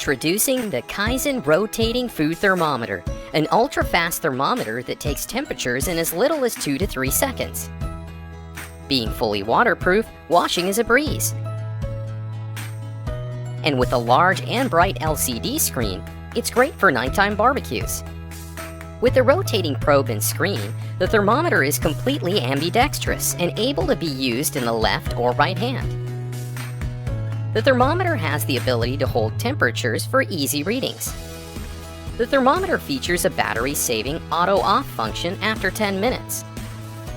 Introducing the Kizen Rotating Food Thermometer, an ultra-fast thermometer that takes temperatures in as little as 2 to 3 seconds. Being fully waterproof, washing is a breeze. And with a large and bright LCD screen, it's great for nighttime barbecues. With the rotating probe and screen, the thermometer is completely ambidextrous and able to be used in the left or right hand. The thermometer has the ability to hold temperatures for easy readings. The thermometer features a battery-saving auto-off function after 10 minutes.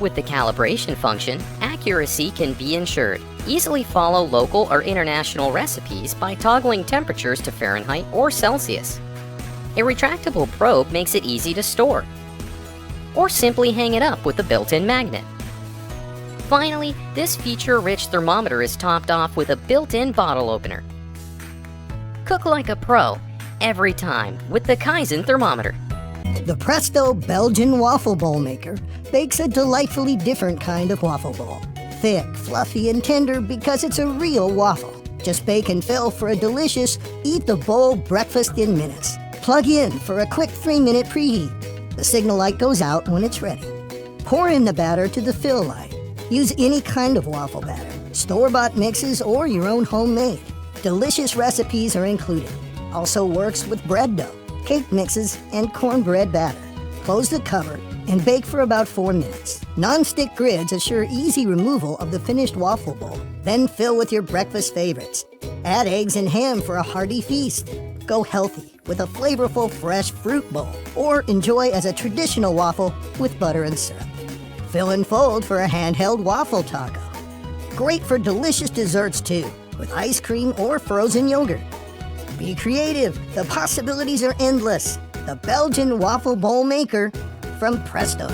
With the calibration function, accuracy can be ensured. Easily follow local or international recipes by toggling temperatures to Fahrenheit or Celsius. A retractable probe makes it easy to store, or simply hang it up with a built-in magnet. Finally, this feature-rich thermometer is topped off with a built-in bottle opener. Cook like a pro every time with the Kizen thermometer. The Presto Belgian waffle bowl maker bakes a delightfully different kind of waffle bowl. Thick, fluffy, and tender because it's a real waffle. Just bake and fill for a delicious eat the bowl breakfast in minutes. Plug in for a quick 3-minute preheat. The signal light goes out when it's ready. Pour in the batter to the fill line. Use any kind of waffle batter, store-bought mixes, or your own homemade. Delicious recipes are included. Also works with bread dough, cake mixes, and cornbread batter. Close the cover and bake for about 4 minutes. Non-stick grids assure easy removal of the finished waffle bowl. Then fill with your breakfast favorites. Add eggs and ham for a hearty feast. Go healthy with a flavorful fresh fruit bowl, or enjoy as a traditional waffle with butter and syrup. Fill and fold for a handheld waffle taco. Great for delicious desserts too, with ice cream or frozen yogurt. Be creative, the possibilities are endless. The Belgian waffle bowl maker from Presto.